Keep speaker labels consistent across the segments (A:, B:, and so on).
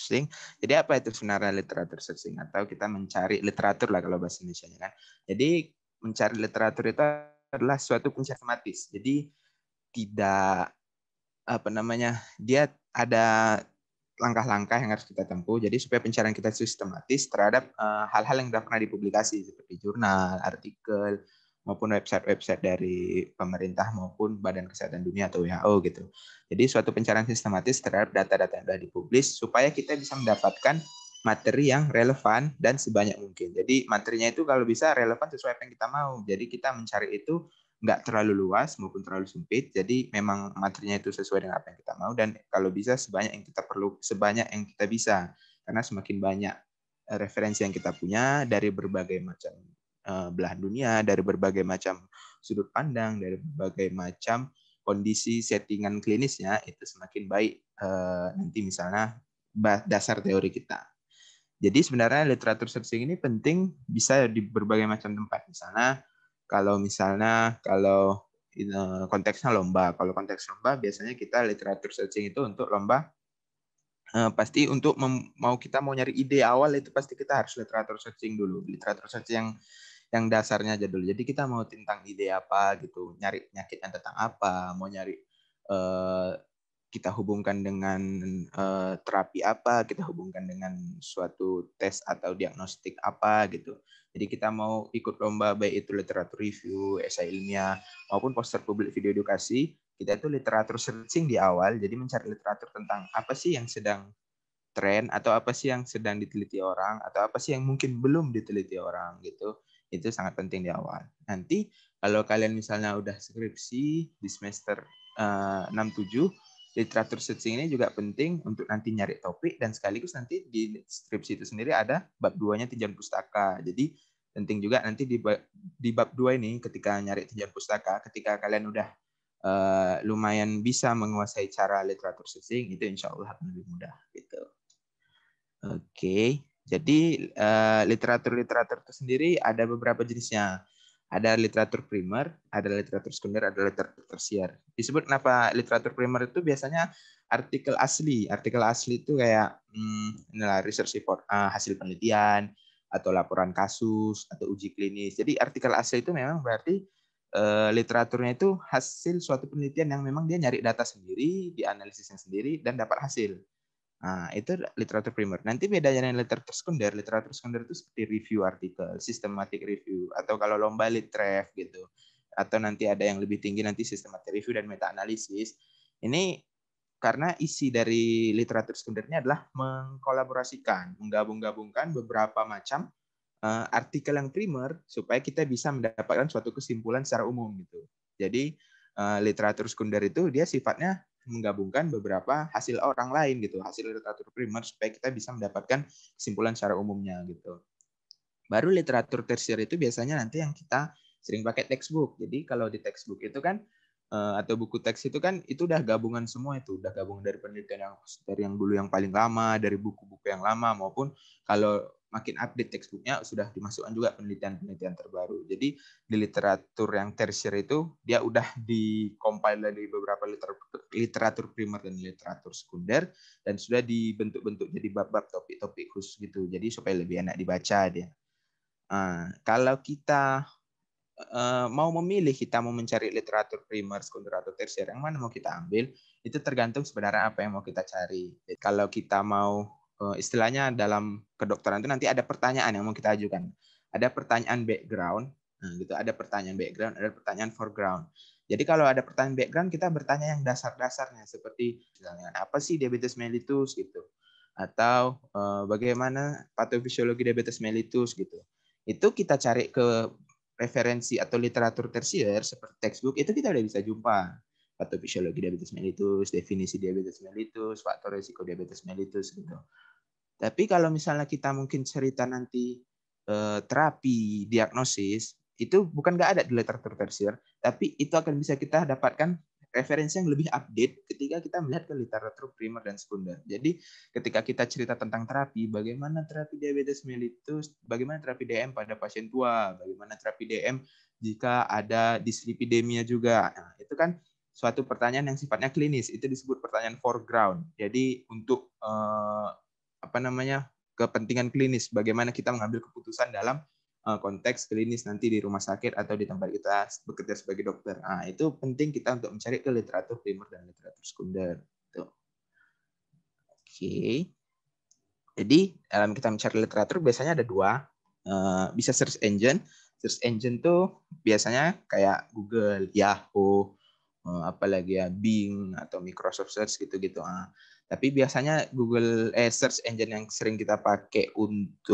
A: searching. Jadi apa itu sebenarnya literatur searching? Atau kita mencari literatur lah kalau bahasa Indonesia kan. Jadi mencari literatur itu adalah suatu pencarian sistematis. Jadi tidak dia ada langkah-langkah yang harus kita tempuh. Jadi supaya pencarian kita sistematis terhadap hal-hal yang sudah pernah dipublikasi seperti jurnal, artikel, maupun website-website dari pemerintah maupun Badan Kesehatan Dunia atau WHO gitu. Jadi suatu pencarian sistematis terhadap data-data yang sudah dipublis supaya kita bisa mendapatkan materi yang relevan dan sebanyak mungkin. Jadi materinya itu kalau bisa relevan sesuai apa yang kita mau. Jadi kita mencari itu nggak terlalu luas maupun terlalu sempit. Jadi memang materinya itu sesuai dengan apa yang kita mau dan kalau bisa sebanyak yang kita perlu, sebanyak yang kita bisa. Karena semakin banyak referensi yang kita punya dari berbagai macam belahan dunia, dari berbagai macam sudut pandang, dari berbagai macam kondisi settingan klinisnya, itu semakin baik nanti misalnya dasar teori kita. Jadi sebenarnya literatur searching ini penting bisa di berbagai macam tempat. Kalau konteksnya lomba. Kalau konteks lomba biasanya kita literatur searching itu untuk lomba pasti untuk kita mau nyari ide awal itu pasti kita harus literatur searching dulu. Literatur searching yang dasarnya aja dulu. Jadi kita mau tentang ide apa gitu, nyari penyakitnya tentang apa, mau nyari kita hubungkan dengan terapi apa, kita hubungkan dengan suatu tes atau diagnostik apa gitu. Jadi kita mau ikut lomba baik itu literatur review, esai ilmiah, maupun poster publik video edukasi, kita itu literatur searching di awal, jadi mencari literatur tentang apa sih yang sedang tren, atau apa sih yang sedang diteliti orang, atau apa sih yang mungkin belum diteliti orang gitu. Itu sangat penting di awal. Nanti kalau kalian misalnya udah skripsi di semester 6-7, literatur searching ini juga penting untuk nanti nyari topik dan sekaligus nanti di skripsi itu sendiri ada bab 2-nya tinjauan pustaka. Jadi penting juga nanti di bab 2 ini ketika nyari tinjauan pustaka, ketika kalian udah lumayan bisa menguasai cara literatur searching, itu insya Allah akan lebih mudah gitu. Oke, jadi literatur-literatur itu sendiri ada beberapa jenisnya. Ada literatur primer, ada literatur sekunder, ada literatur tersier. Disebut kenapa literatur primer itu biasanya artikel asli. Artikel asli itu kayak research report, hasil penelitian, atau laporan kasus, atau uji klinis. Jadi artikel asli itu memang berarti literaturnya itu hasil suatu penelitian yang memang dia nyari data sendiri, dianalisisnya sendiri, dan dapat hasil. Nah, itu literatur primer. Nanti bedanya dengan literatur sekunder itu seperti review artikel, systematic review, atau kalau lomba litref gitu. Atau nanti ada yang lebih tinggi nanti systematic review dan meta analisis. Ini karena isi dari literatur sekundernya adalah mengkolaborasikan, menggabung-gabungkan beberapa macam artikel yang primer supaya kita bisa mendapatkan suatu kesimpulan secara umum gitu. Jadi literatur sekunder itu dia sifatnya menggabungkan beberapa hasil orang lain gitu, hasil literatur primer supaya kita bisa mendapatkan kesimpulan secara umumnya gitu. Baru literatur tersier itu biasanya nanti yang kita sering pakai textbook. Jadi kalau di textbook itu kan atau buku teks itu kan itu udah gabungan semua, itu udah gabungan dari penelitian dari yang dulu yang paling lama, dari buku-buku yang lama, maupun kalau makin update textbooknya sudah dimasukkan juga penelitian-penelitian terbaru. Jadi di literatur yang tersier itu dia udah dikompil dari beberapa literatur primer dan literatur sekunder dan sudah dibentuk-bentuk jadi bab-bab topik-topik khusus gitu. Jadi supaya lebih enak dibaca dia. Kalau kita mau memilih, kita mau mencari literatur primer, sekunder, atau tersier, yang mana mau kita ambil, itu tergantung sebenarnya apa yang mau kita cari. Jadi, kalau kita mau, istilahnya dalam kedokteran itu nanti ada pertanyaan yang mau kita ajukan. Ada pertanyaan background, gitu. Ada pertanyaan background, ada pertanyaan foreground. Jadi kalau ada pertanyaan background, kita bertanya yang dasar-dasarnya, seperti misalnya apa sih diabetes mellitus gitu, atau bagaimana patofisiologi diabetes mellitus gitu. Itu kita cari ke referensi atau literatur tersier seperti textbook, itu kita udah bisa jumpa patofisiologi diabetes mellitus, definisi diabetes mellitus, faktor risiko diabetes mellitus gitu. Tapi kalau misalnya kita mungkin cerita nanti terapi, diagnosis, itu bukan nggak ada di literatur tersier, tapi itu akan bisa kita dapatkan referensi yang lebih update ketika kita melihat ke literatur primer dan sekunder. Jadi ketika kita cerita tentang terapi, bagaimana terapi diabetes mellitus, bagaimana terapi DM pada pasien tua, bagaimana terapi DM jika ada dislipidemia juga. Nah, itu kan suatu pertanyaan yang sifatnya klinis, itu disebut pertanyaan foreground. Jadi untuk kepentingan klinis, bagaimana kita mengambil keputusan dalam konteks klinis nanti di rumah sakit atau di tempat kita bekerja sebagai dokter. Nah, itu penting kita untuk mencari ke literatur primer dan literatur sekunder. Oke. Jadi dalam kita mencari literatur biasanya ada dua. Bisa search engine. Search engine tuh biasanya kayak Google, Yahoo, apalagi ya Bing atau Microsoft Search gitu-gitu. Tapi biasanya search engine yang sering kita pakai untuk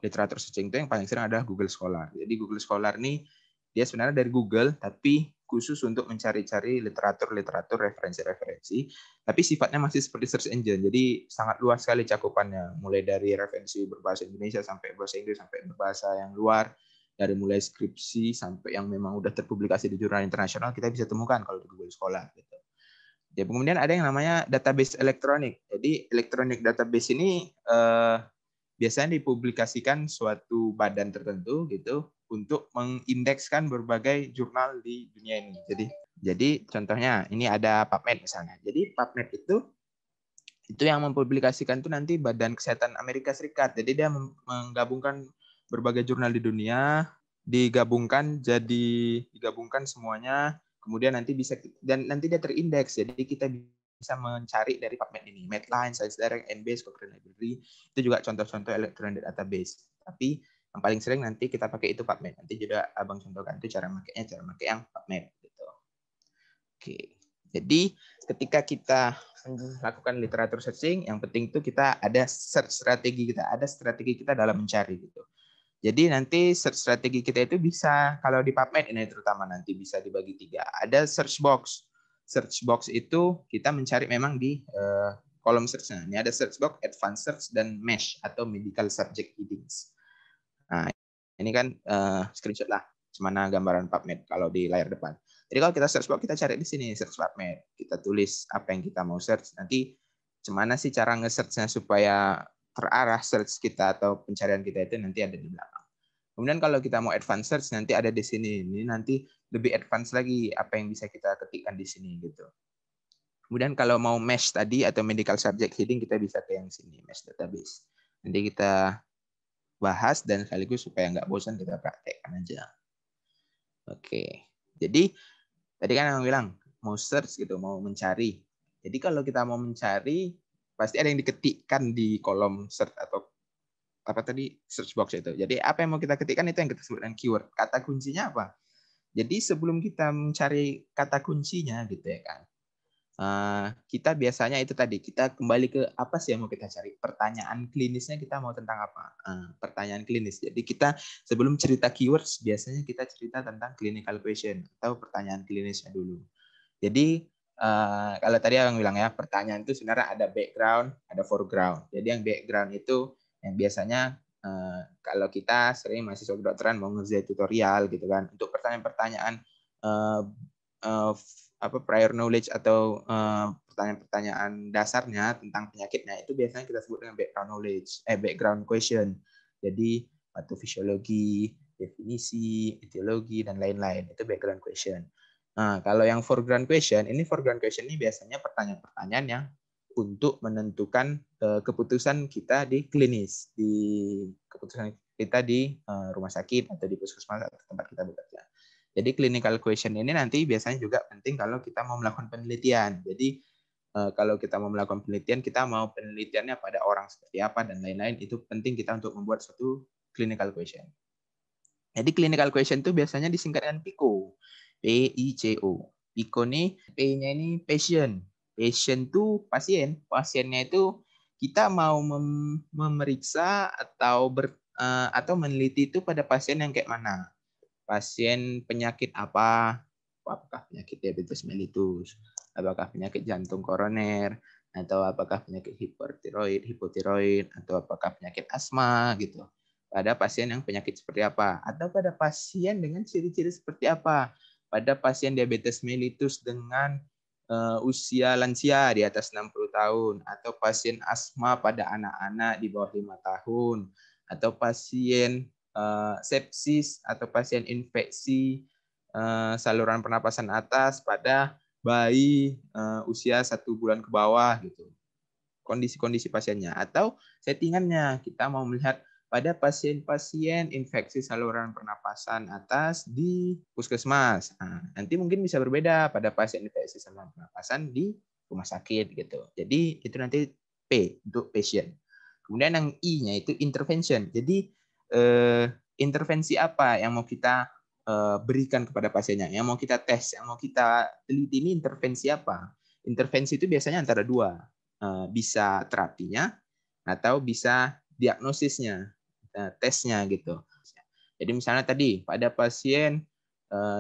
A: literatur searching itu yang paling sering adalah Google Scholar. Jadi Google Scholar nih dia sebenarnya dari Google tapi khusus untuk mencari-cari literatur, referensi-referensi, tapi sifatnya masih seperti search engine. Jadi sangat luas sekali cakupannya, mulai dari referensi berbahasa Indonesia sampai bahasa Inggris sampai berbahasa yang luar, dari mulai skripsi sampai yang memang udah terpublikasi di jurnal internasional kita bisa temukan kalau di Google Scholar gitu. Ya, kemudian ada yang namanya database elektronik. Jadi elektronik database ini biasanya dipublikasikan suatu badan tertentu gitu untuk mengindekskan berbagai jurnal di dunia ini. Jadi contohnya ini ada PubMed misalnya. Jadi PubMed itu yang mempublikasikan itu nanti Badan Kesehatan Amerika Serikat. Jadi dia menggabungkan berbagai jurnal di dunia, digabungkan semuanya, kemudian nanti nanti dia terindeks. Jadi kita bisa mencari dari PubMed ini, Medline, ScienceDirect, Embase, Cochrane Library, itu juga contoh-contoh electronic database. Tapi yang paling sering nanti kita pakai itu PubMed. Nanti juga Abang contohkan itu cara pakai yang PubMed gitu. Oke. Jadi ketika kita melakukan literatur searching, yang penting itu kita ada strategi kita dalam mencari gitu. Jadi nanti search strategi kita itu bisa, kalau di PubMed ini terutama nanti bisa dibagi 3. Ada search box. Search box itu kita mencari memang di kolom search-nya. Ini ada search box, advanced search, dan mesh atau medical subject headings. Nah, ini kan screenshot lah, semana gambaran PubMed kalau di layar depan. Jadi kalau kita search box, kita cari di sini, search PubMed. Kita tulis apa yang kita mau search. Nanti gimana sih cara nge-search-nya supaya terarah search kita atau pencarian kita itu nanti ada di belakang. Kemudian kalau kita mau advance search nanti ada di sini. Ini nanti lebih advance lagi apa yang bisa kita ketikkan di sini gitu. Kemudian kalau mau mesh tadi atau medical subject heading kita bisa ke yang sini, mesh database. Nanti kita bahas dan sekaligus supaya nggak bosan kita praktekkan aja. Oke. Jadi tadi kan yang bilang mau search gitu, mau mencari. Jadi kalau kita mau mencari pasti ada yang diketikkan di kolom search atau search box itu. Jadi apa yang mau kita ketikkan itu yang kita sebut dengan keyword. Kata kuncinya apa? Jadi sebelum kita mencari kata kuncinya gitu ya kan, kita biasanya itu tadi kita kembali ke apa sih yang mau kita cari. Pertanyaan klinisnya kita mau tentang apa? Pertanyaan klinis. Jadi kita sebelum cerita keywords biasanya kita cerita tentang clinical question atau pertanyaan klinisnya dulu. Jadi kalau tadi abang bilang ya, pertanyaan itu sebenarnya ada background, ada foreground. Jadi yang background itu yang biasanya kalau kita sering mahasiswa kedokteran mau ngerjain tutorial gitu kan, untuk pertanyaan-pertanyaan prior knowledge atau pertanyaan-pertanyaan dasarnya tentang penyakitnya itu biasanya kita sebut dengan background question. Jadi patofisiologi, definisi, etiologi dan lain-lain itu background question. Nah, kalau yang foreground question ini biasanya pertanyaan-pertanyaan yang untuk menentukan keputusan kita di klinis, keputusan kita di rumah sakit atau di puskesmas atau tempat kita bekerja. Jadi clinical question ini nanti biasanya juga penting kalau kita mau melakukan penelitian. Jadi kalau kita mau melakukan penelitian, kita mau penelitiannya pada orang seperti apa dan lain-lain, itu penting kita untuk membuat suatu clinical question. Jadi clinical question itu biasanya disingkat dengan PICO. PICO. PICO nih, P-nya ini patient. Patient itu pasien. Pasiennya itu kita mau memeriksa atau meneliti itu pada pasien yang kayak mana. Pasien penyakit apa? Apakah penyakit diabetes mellitus? Apakah penyakit jantung koroner? Atau apakah penyakit hipotiroid? Atau apakah penyakit asma gitu? Pada pasien yang penyakit seperti apa? Atau pada pasien dengan ciri-ciri seperti apa? Pada pasien diabetes mellitus dengan usia lansia di atas 60 tahun, atau pasien asma pada anak-anak di bawah 5 tahun, atau pasien sepsis atau pasien infeksi saluran pernapasan atas pada bayi usia 1 bulan ke bawah gitu. Kondisi-kondisi pasiennya atau settingannya kita mau melihat pada pasien-pasien infeksi saluran pernapasan atas di puskesmas. Nah, nanti mungkin bisa berbeda pada pasien infeksi saluran pernapasan di rumah sakit gitu. Jadi itu nanti P untuk patient. Kemudian yang I-nya itu intervention. Jadi intervensi apa yang mau kita berikan kepada pasiennya, yang mau kita tes, yang mau kita teliti ini intervensi apa? Intervensi itu biasanya antara dua. Bisa terapinya atau bisa diagnosisnya, tesnya gitu. Jadi misalnya tadi pada pasien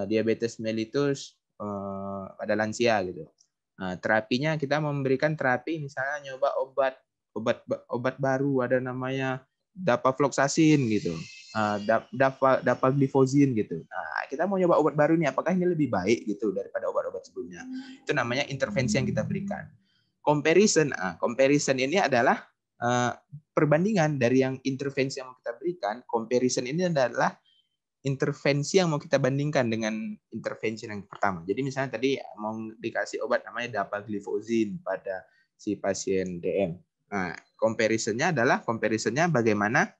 A: diabetes mellitus pada lansia gitu. Terapinya kita memberikan terapi misalnya nyoba obat baru ada namanya dapagliflozin gitu. Dapagliflozin gitu. Nah, kita mau nyoba obat baru nih, apakah ini lebih baik gitu daripada obat-obat sebelumnya? Itu namanya intervensi yang kita berikan. Comparison ini adalah perbandingan dari yang intervensi yang mau kita berikan. Comparison ini adalah intervensi yang mau kita bandingkan dengan intervensi yang pertama. Jadi misalnya tadi mau dikasih obat namanya dapagliflozin pada si pasien DM. Nah, comparisonnya bagaimana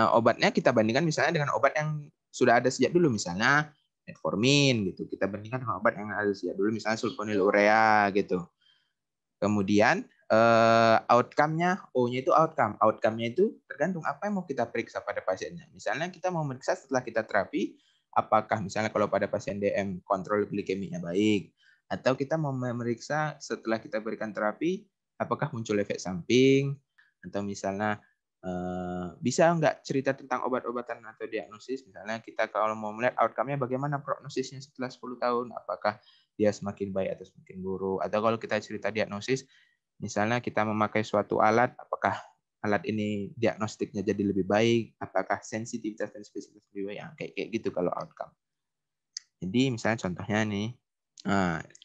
A: obatnya kita bandingkan misalnya dengan obat yang sudah ada sejak dulu, misalnya metformin gitu. Kita bandingkan dengan obat yang ada sejak dulu, misalnya sulfonylurea gitu. Kemudian outcome-nya, O-nya itu outcome. Outcome-nya itu tergantung apa yang mau kita periksa pada pasiennya. Misalnya kita mau meriksa setelah kita terapi, apakah misalnya kalau pada pasien DM kontrol glikemiknya baik, atau kita mau memeriksa setelah kita berikan terapi, apakah muncul efek samping, atau misalnya bisa nggak cerita tentang obat-obatan atau diagnosis. Misalnya kita kalau mau melihat outcome-nya bagaimana prognosisnya setelah 10 tahun, apakah dia semakin baik atau semakin buruk. Atau kalau kita cerita diagnosis, misalnya kita memakai suatu alat, apakah alat ini diagnostiknya jadi lebih baik, apakah sensitivitas dan spesifitas lebih baik, kayak gitu kalau outcome. Jadi misalnya contohnya nih,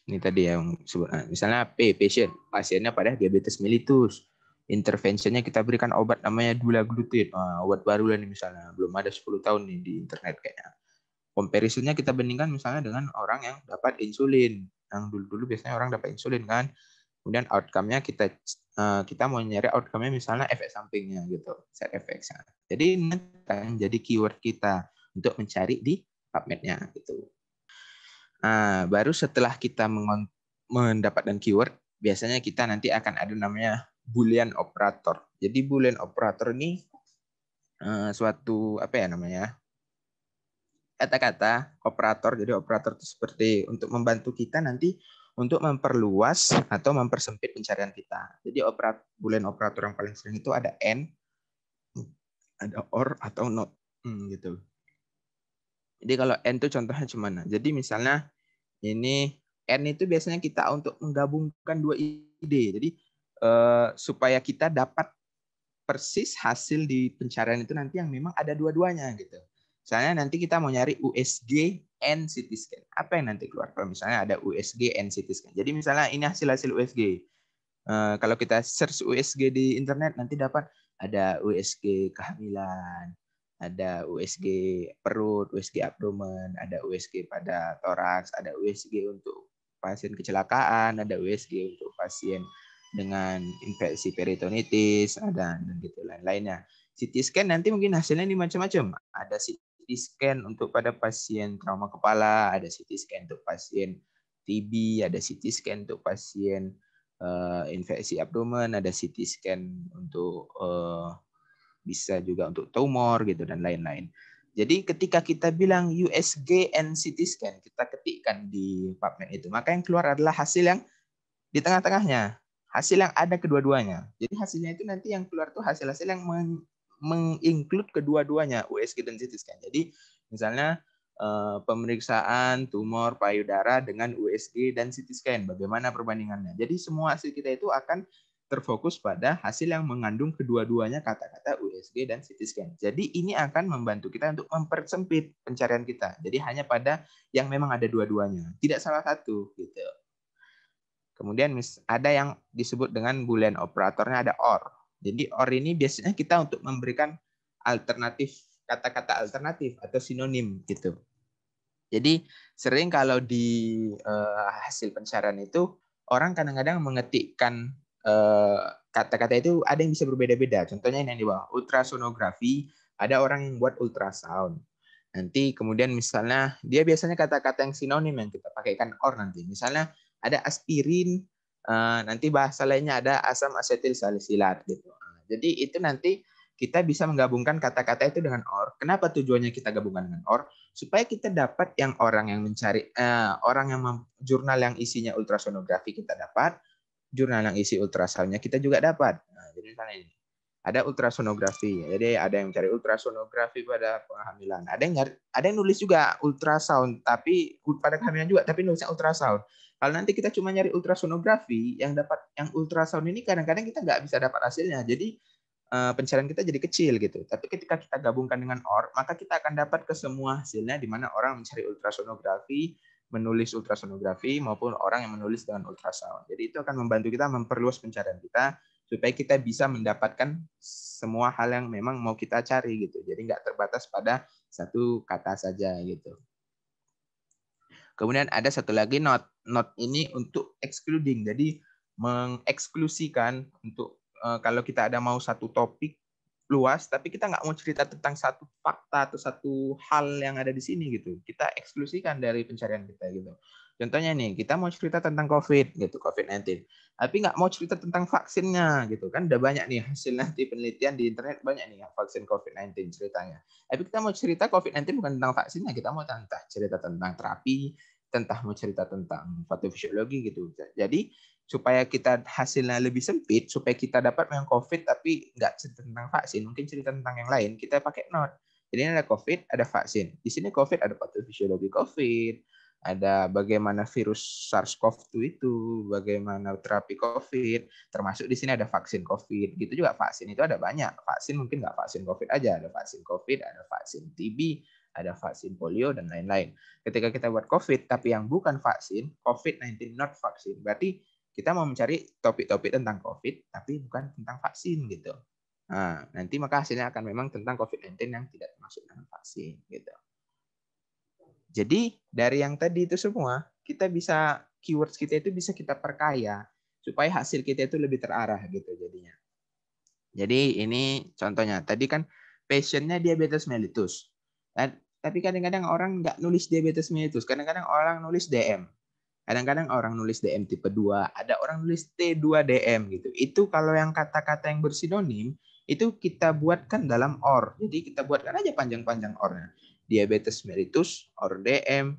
A: ini tadi yang sebut, misalnya P, patient, pasiennya pada diabetes mellitus. Intervensinya kita berikan obat namanya dulaglutid. Obat baru lah nih misalnya, belum ada 10 tahun nih di internet kayaknya. Comparisonnya kita bandingkan misalnya dengan orang yang dapat insulin. Yang dulu biasanya orang dapat insulin kan. Kemudian outcome-nya kita mau nyari outcome-nya misalnya efek sampingnya gitu, side effects-nya. Jadi ini akan jadi keyword kita untuk mencari di PubMed-nya gitu. Nah, baru setelah kita mendapatkan keyword, biasanya kita nanti akan ada namanya Boolean operator. Jadi Boolean operator ini suatu apa ya namanya? Kata-kata operator. Jadi operator itu seperti untuk membantu kita nanti untuk memperluas atau mempersempit pencarian kita. Jadi Boolean operator yang paling sering itu ada and, ada or atau not gitu. Jadi kalau and itu contohnya gimana? Jadi misalnya ini and itu biasanya kita untuk menggabungkan dua ide. Jadi supaya kita dapat persis hasil di pencarian itu nanti yang memang ada dua-duanya gitu. Misalnya nanti kita mau nyari USG and CT scan. Apa yang nanti keluar? Kalau misalnya ada USG and CT scan. Jadi misalnya ini hasil-hasil USG. Kalau kita search USG di internet nanti dapat ada USG kehamilan, ada USG perut, USG abdomen, ada USG pada toraks, ada USG untuk pasien kecelakaan, ada USG untuk pasien dengan infeksi peritonitis, ada dan gitu lain-lainnya. CT scan nanti mungkin hasilnya ini macam-macam. Ada CT scan untuk pada pasien trauma kepala, ada CT scan untuk pasien TB, ada CT scan untuk pasien infeksi abdomen, ada CT scan untuk bisa juga untuk tumor gitu dan lain-lain. Jadi ketika kita bilang USG and CT scan, kita ketikkan di PubMed itu, maka yang keluar adalah hasil yang di tengah-tengahnya, hasil yang ada kedua-duanya. Jadi hasilnya itu nanti yang keluar tuh hasil-hasil yang menginclude kedua-duanya, USG dan CT scan. Jadi misalnya pemeriksaan tumor payudara dengan USG dan CT scan, bagaimana perbandingannya. Jadi semua hasil kita itu akan terfokus pada hasil yang mengandung kedua-duanya kata-kata USG dan CT scan. Jadi ini akan membantu kita untuk mempersempit pencarian kita. Jadi hanya pada yang memang ada dua-duanya, tidak salah satu gitu. Kemudian ada yang disebut dengan Boolean operatornya ada OR. Jadi OR ini biasanya kita untuk memberikan alternatif, kata-kata alternatif atau sinonim gitu. Jadi sering kalau di hasil pencarian itu orang kadang-kadang mengetikkan kata-kata itu ada yang bisa berbeda-beda. Contohnya ini yang di bawah, ultrasonografi, ada orang yang buat ultrasound. Nanti kemudian misalnya dia biasanya kata-kata yang sinonim yang kita pakaikan or nanti. Misalnya ada aspirin, nanti bahasa lainnya ada asam asetil salisilat gitu. Jadi itu nanti kita bisa menggabungkan kata-kata itu dengan or. Kenapa tujuannya kita gabungkan dengan or? Supaya kita dapat yang orang yang mencari orang yang jurnal yang isinya ultrasonografi kita dapat, jurnal yang isi ultrasoundnya kita juga dapat. Nah, jadi misalnya ini ada ultrasonografi, jadi ada yang mencari ultrasonografi pada penghamilan, ada yang nulis juga ultrasound tapi pada kehamilan juga tapi nulisnya ultrasound. Kalau nanti kita cuma nyari ultrasonografi, yang dapat yang ultrasound ini kadang-kadang kita nggak bisa dapat hasilnya, jadi pencarian kita jadi kecil gitu. Tapi ketika kita gabungkan dengan OR, maka kita akan dapat ke semua hasilnya di mana orang mencari ultrasonografi, menulis ultrasonografi maupun orang yang menulis dengan ultrasound. Jadi itu akan membantu kita memperluas pencarian kita supaya kita bisa mendapatkan semua hal yang memang mau kita cari gitu. Jadi nggak terbatas pada satu kata saja gitu. Kemudian ada satu lagi not. Not ini untuk excluding. Jadi mengeksklusikan untuk kalau kita ada mau satu topik luas, tapi kita nggak mau cerita tentang satu fakta atau satu hal yang ada di sini gitu. Kita eksklusikan dari pencarian kita gitu. Contohnya nih, kita mau cerita tentang COVID gitu, COVID-19. Tapi nggak mau cerita tentang vaksinnya gitu kan. Udah banyak nih hasil nanti penelitian di internet banyak nih vaksin COVID-19 ceritanya. Tapi kita mau cerita COVID-19 bukan tentang vaksinnya, kita mau cerita tentang terapi, mau cerita tentang patofisiologi gitu. Jadi supaya kita hasilnya lebih sempit, supaya kita dapat memang COVID tapi nggak cerita tentang vaksin, mungkin cerita tentang yang lain, kita pakai note. Jadi ini ada COVID, ada vaksin. Di sini COVID ada patofisiologi COVID, ada bagaimana virus SARS-CoV-2 itu, bagaimana terapi COVID, termasuk di sini ada vaksin COVID. Gitu juga vaksin itu ada banyak. Vaksin mungkin nggak vaksin COVID aja, ada vaksin COVID, ada vaksin TB, ada vaksin polio, dan lain-lain. Ketika kita buat COVID, tapi yang bukan vaksin, COVID-19 not vaksin, berarti kita mau mencari topik-topik tentang COVID, tapi bukan tentang vaksin gitu. Nah, nanti maka hasilnya akan memang tentang COVID-19 yang tidak termasuk dengan vaksin gitu. Jadi dari yang tadi itu semua, kita bisa keywords kita itu bisa kita perkaya supaya hasil kita itu lebih terarah gitu jadinya. Jadi ini contohnya. Tadi kan passionnya diabetes mellitus. Tapi kadang-kadang orang nggak nulis diabetes mellitus. Kadang-kadang orang nulis DM. Kadang-kadang orang nulis DM tipe 2, ada orang nulis T2DM gitu. Itu kalau yang kata-kata yang bersinonim, itu kita buatkan dalam OR. Jadi kita buatkan aja panjang-panjang OR-nya. Diabetes mellitus, OR DM,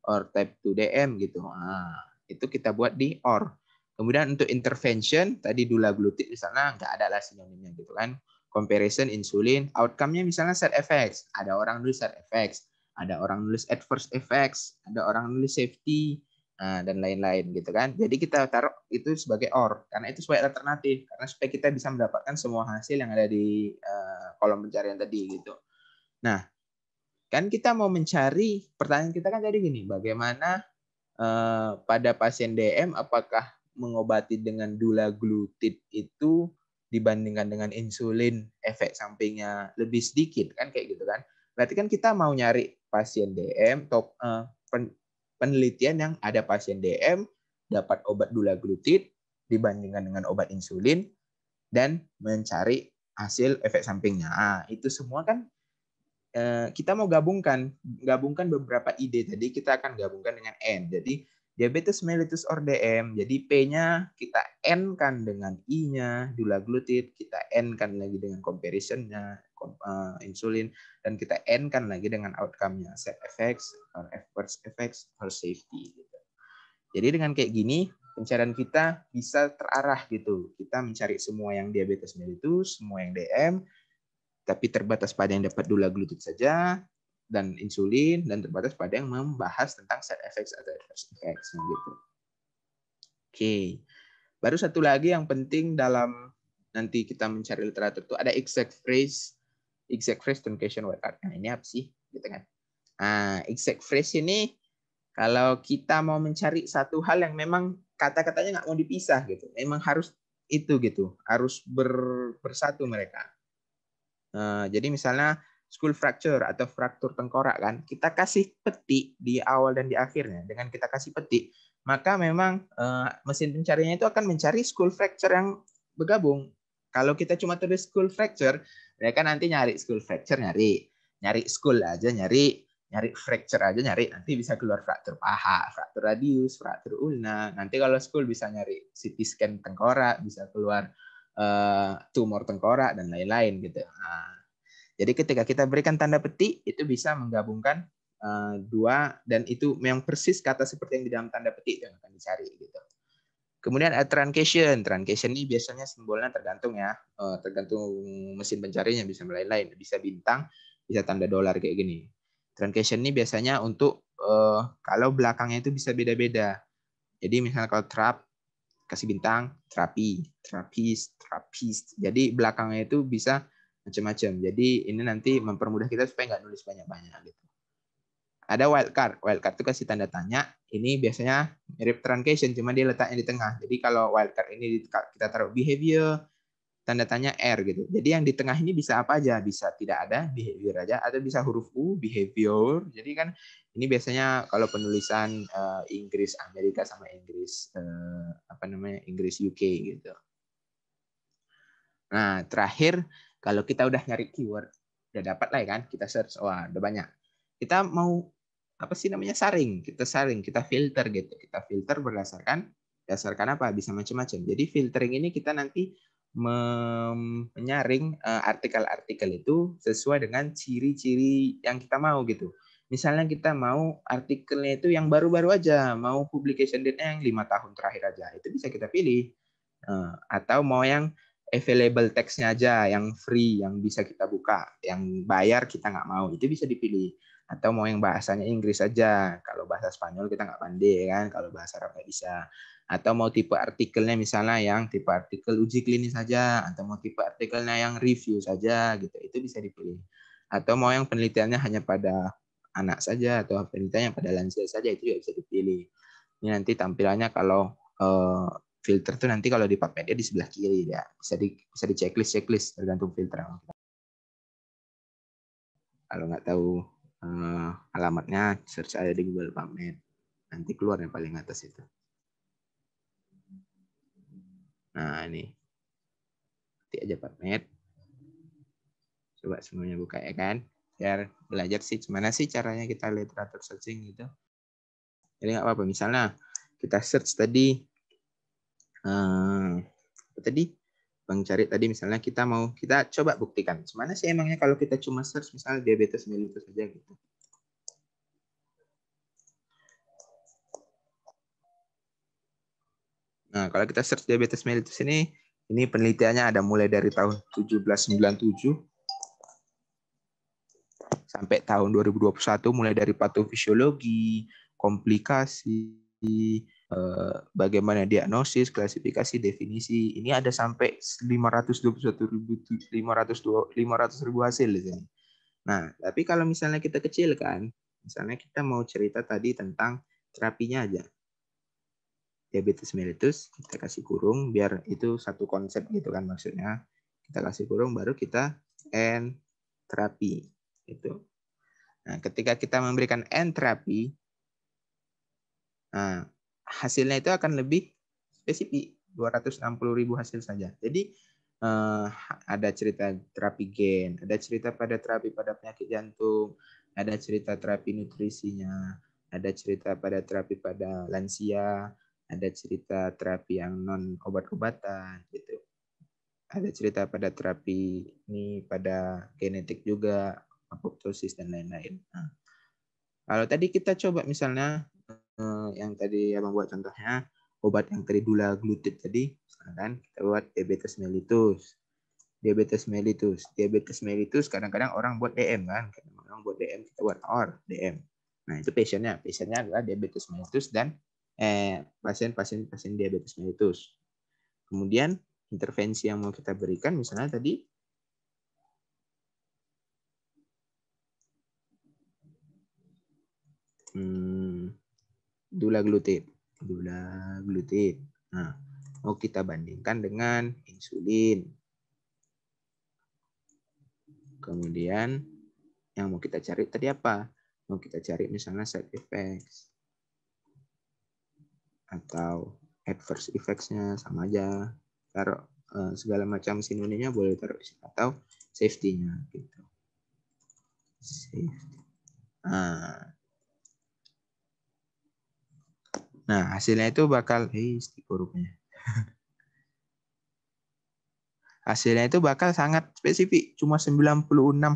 A: OR type 2 DM gitu. Nah, itu kita buat di OR. Kemudian untuk intervention, tadi dulaglutid misalnya nggak ada lah sinonimnya gitu kan. Comparison insulin, outcome-nya misalnya side effects. Ada orang nulis side effects, ada orang nulis adverse effects, ada orang nulis safety, dan lain-lain gitu kan. Jadi kita taruh itu sebagai OR karena itu sebagai alternatif karena supaya kita bisa mendapatkan semua hasil yang ada di kolom pencarian tadi gitu. Nah, kan kita mau mencari, pertanyaan kita kan tadi gini, bagaimana pada pasien DM apakah mengobati dengan dulaglutid itu dibandingkan dengan insulin efek sampingnya lebih sedikit kan kayak gitu kan. Berarti kan kita mau nyari pasien DM penelitian yang ada pasien DM dapat obat dulaglutid dibandingkan dengan obat insulin dan mencari hasil efek sampingnya. Nah, itu semua kan kita mau gabungkan beberapa ide tadi, kita akan gabungkan dengan N. Jadi diabetes mellitus or DM, jadi P-nya kita N-kan dengan I-nya, dulaglutid, kita N-kan lagi dengan comparison-nya, insulin, dan kita N-kan lagi dengan outcome-nya, side effects, or adverse effects, or safety. Gitu. Jadi dengan kayak gini, pencarian kita bisa terarah gitu. Kita mencari semua yang diabetes mellitus, semua yang DM, tapi terbatas pada yang dapat dulaglutid saja, dan insulin, dan terbatas pada yang membahas tentang side effects atau adverse effects gitu. Oke. Baru satu lagi yang penting dalam nanti kita mencari literatur itu ada exact phrase truncation word art. Nah, ini apa sih? Gitu kan. Nah, exact phrase ini kalau kita mau mencari satu hal yang memang kata-katanya nggak mau dipisah gitu. Memang harus itu gitu. Harus bersatu mereka. Jadi misalnya skull fracture atau fraktur tengkorak kan, kita kasih peti di awal dan di akhirnya. Dengan kita kasih peti, maka memang mesin pencariannya itu akan mencari skull fracture yang bergabung. Kalau kita cuma tulis skull fracture, mereka nanti nyari skull fracture, nyari skull aja, nyari fracture aja, nyari, nanti bisa keluar fraktur paha, fraktur radius, fraktur ulna. Nanti kalau skull bisa nyari CT scan tengkorak, bisa keluar tumor tengkorak dan lain-lain gitu. Nah, jadi ketika kita berikan tanda peti, itu bisa menggabungkan dua, dan itu memang persis kata seperti yang di dalam tanda peti yang akan dicari gitu. Kemudian ada truncation. Truncation ini biasanya simbolnya tergantung ya, tergantung mesin pencarinya, bisa lain-lain, bisa bintang, bisa tanda dolar kayak gini. Truncation ini biasanya untuk kalau belakangnya itu bisa beda-beda. Jadi misalnya kalau trap kasih bintang, terapi, terapis, trapis. Jadi belakangnya itu bisa macam-macam. Jadi ini nanti mempermudah kita supaya nggak nulis banyak-banyak gitu. Ada wildcard. Wildcard itu kasih tanda tanya. Ini biasanya mirip truncation, cuma dia letaknya di tengah. Jadi kalau wildcard ini kita taruh behavior, tanda tanya R gitu. Jadi yang di tengah ini bisa apa aja? Bisa tidak ada, behavior aja, atau bisa huruf U, behavior. Jadi kan ini biasanya kalau penulisan Inggris Amerika sama Inggris Inggris UK gitu. Nah, terakhir kalau kita udah nyari keyword, udah dapat lah ya kan, kita search, wah udah banyak. Kita mau saring, kita filter gitu. Kita filter berdasarkan apa? Bisa macam-macam. Jadi filtering ini kita nanti menyaring artikel-artikel itu sesuai dengan ciri-ciri yang kita mau gitu. Misalnya kita mau artikelnya itu yang baru-baru aja, mau publication date-nya yang 5 tahun terakhir aja, itu bisa kita pilih. Atau mau yang available text-nya aja, yang free, yang bisa kita buka, yang bayar kita nggak mau, itu bisa dipilih. Atau mau yang bahasanya Inggris aja, kalau bahasa Spanyol kita nggak pandai kan, kalau bahasa Arab nggak bisa. Atau mau tipe artikelnya misalnya yang tipe artikel uji klinis saja, atau mau tipe artikelnya yang review saja gitu, itu bisa dipilih. Atau mau yang penelitiannya hanya pada anak saja, atau penelitiannya pada lansia saja, itu juga bisa dipilih. Ini nanti tampilannya kalau filter tuh nanti kalau di PubMed di sebelah kiri ya, bisa di checklist tergantung filter. Kalau nggak tahu alamatnya, search aja di Google PubMed, nanti keluar yang paling atas itu. Nah ini, ketik aja PubMed, coba semuanya buka ya kan, biar belajar sih gimana sih caranya kita literatur searching gitu. Jadi nggak apa-apa, misalnya kita search tadi Bang cari tadi, misalnya kita coba buktikan gimana sih emangnya kalau kita cuma search misalnya diabetes mellitus saja gitu. Nah, kalau kita search diabetes mellitus ini penelitiannya ada mulai dari tahun 1797 sampai tahun 2021, mulai dari patofisiologi, komplikasi, bagaimana diagnosis, klasifikasi, definisi. Ini ada sampai 521.500 hasil di sini. Nah, tapi kalau misalnya kita kecilkan, misalnya kita mau cerita tadi tentang terapinya aja. Diabetes mellitus, kita kasih kurung, biar itu satu konsep gitu kan maksudnya. Kita kasih kurung, baru kita N terapi. Gitu. Nah, ketika kita memberikan N terapi, nah, hasilnya itu akan lebih spesifik, 260.000 hasil saja. Jadi ada cerita terapi gen, ada cerita pada terapi pada penyakit jantung, ada cerita terapi nutrisinya, ada cerita pada terapi pada lansia, ada cerita terapi yang non obat-obatan gitu. Ada cerita pada terapi ini pada genetik juga, apoptosis dan lain-lain. Nah, kalau tadi kita coba misalnya yang tadi abang buat contohnya, obat yang tadi dulaglutid tadi, kan kita buat diabetes mellitus. Diabetes mellitus kadang-kadang orang buat DM kan, orang buat DM, kita buat OR DM. Nah itu pasiennya adalah diabetes mellitus dan pasien diabetes mellitus. Kemudian intervensi yang mau kita berikan misalnya tadi dulaglutid. Nah, mau kita bandingkan dengan insulin. Kemudian Yang mau kita cari tadi apa? Mau kita cari misalnya side effects atau adverse effects-nya, sama aja. Taruh segala macam sinonimnya boleh taruh di sini, atau safety-nya gitu. Safety. Nah, hasilnya itu bakal hurufnya. Hasilnya itu bakal sangat spesifik, cuma 96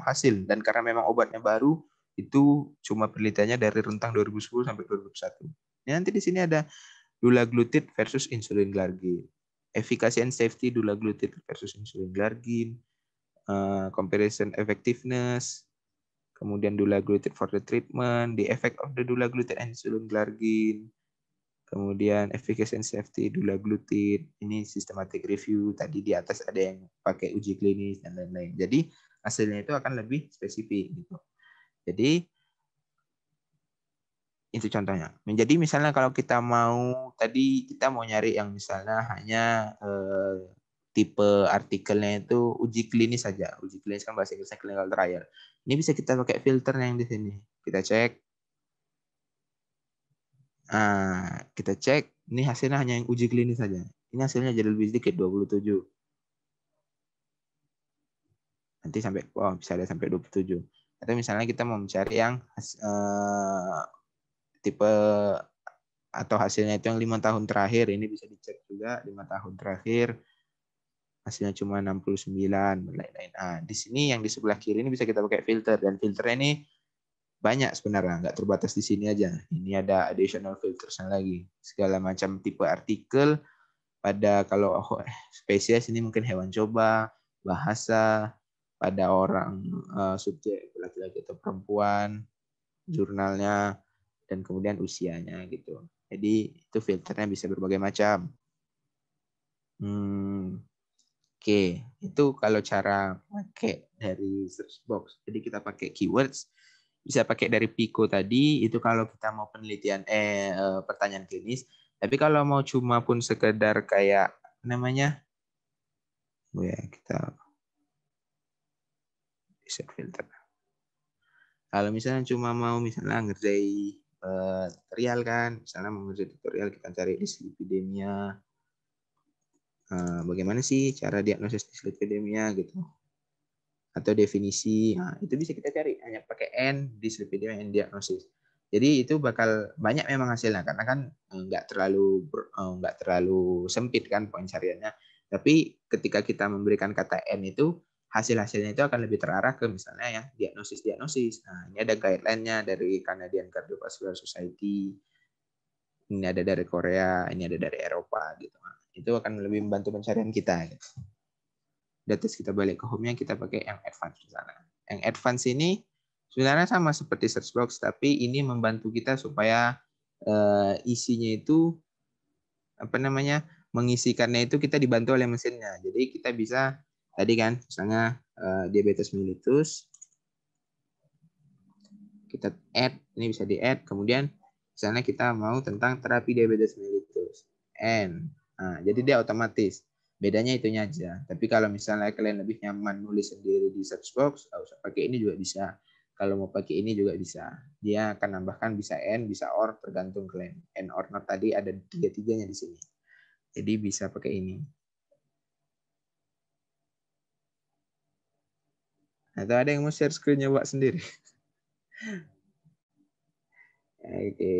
A: hasil, dan karena memang obatnya baru, itu cuma penelitiannya dari rentang 2010 sampai 2021. Nanti di sini ada dulaglutid versus insulin glargin, efficacy and safety dulaglutid versus insulin glargin, comparison effectiveness, kemudian dulaglutid for the treatment, the effect of the dulaglutid and insulin glargin, kemudian efficacy and safety dulaglutid, ini systematic review, tadi di atas ada yang pakai uji klinis dan lain-lain. Jadi hasilnya itu akan lebih spesifik gitu. Jadi itu contohnya. Menjadi misalnya kalau kita mau nyari yang misalnya hanya tipe artikelnya itu uji klinis saja. Uji klinis kan bahasa Inggrisnya clinical trial. Ini bisa kita pakai filter yang di sini. Kita cek. Kita cek. Ini hasilnya hanya yang uji klinis saja. Ini hasilnya jadi lebih sedikit, 27. Nanti bisa ada sampai 27. Atau misalnya kita mau mencari yang tipe atau hasilnya itu yang 5 tahun terakhir, ini bisa dicek juga 5 tahun terakhir hasilnya cuma 69 dan lain-lain. Di sini yang di sebelah kiri ini bisa kita pakai filter, dan filternya ini banyak sebenarnya, nggak terbatas di sini aja. Ini ada additional filtersnya lagi, segala macam tipe artikel. Pada kalau spesies ini mungkin hewan coba, bahasa, pada orang subjek laki-laki atau perempuan, jurnalnya, dan kemudian usianya gitu. Jadi itu filternya bisa berbagai macam. Oke, itu kalau cara pakai dari search box. Jadi kita pakai keywords, bisa pakai dari Pico tadi, itu kalau kita mau penelitian pertanyaan klinis. Tapi kalau mau cuma pun sekedar kayak namanya, kita set filter. Kalau misalnya cuma mau ngerjain tutorial kan, misalnya mau ngerjain tutorial, kita cari dyslipidemia. Bagaimana sih cara diagnosis dyslipidemia gitu, atau definisi. Itu bisa kita cari hanya pakai N, dyslipidemia and diagnosis. Jadi itu bakal banyak memang hasilnya, karena kan nggak terlalu sempit kan pencariannya. Tapi ketika kita memberikan kata N itu, hasil-hasilnya itu akan lebih terarah ke misalnya yang diagnosis. Ini ada guideline-nya dari Canadian Cardiovascular Society. Ini ada dari Korea, ini ada dari Eropa gitu. Itu akan lebih membantu pencarian kita. Gitu. Terus kita balik ke home-nya, kita pakai yang advance di sana. Yang advance ini sebenarnya sama seperti search box, tapi ini membantu kita supaya isinya itu mengisikannya itu kita dibantu oleh mesinnya. Jadi kita bisa tadi kan misalnya diabetes mellitus, kita add, ini bisa di add, kemudian misalnya kita mau tentang terapi diabetes mellitus, jadi dia otomatis. Bedanya itunya aja. Tapi kalau misalnya kalian lebih nyaman nulis sendiri di search box, nggak usah pakai ini juga bisa. Kalau mau pakai ini juga bisa. Dia akan nambahkan bisa N, bisa OR, tergantung kalian. N or not tadi ada tiga-tiganya di sini. Jadi bisa pakai ini. Atau ada yang mau share screen-nya Pak sendiri? Oke.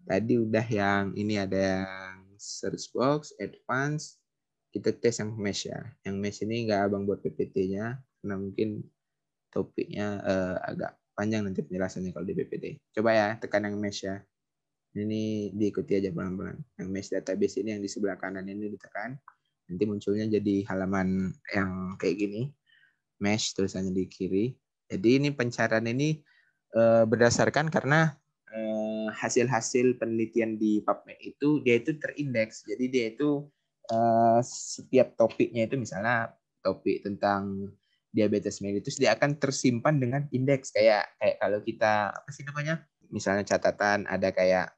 A: Tadi udah yang ini ada yang search box, advance, kita tes yang mesh ya. Yang mesh ini nggak abang buat PPT-nya, karena mungkin topiknya agak panjang nanti penjelasannya kalau di PPT. Coba ya, tekan yang mesh ya. Ini diikuti aja pelan-pelan. Yang mesh database ini yang di sebelah kanan ini ditekan. Nanti munculnya jadi halaman yang kayak gini. Mesh tulisannya di kiri. Jadi ini pencarian ini berdasarkan karena hasil-hasil penelitian di PubMed itu dia itu terindeks. Jadi dia itu setiap topiknya itu misalnya topik tentang diabetes mellitus dia akan tersimpan dengan indeks kayak kalau kita apa sih namanya? Misalnya catatan ada kayak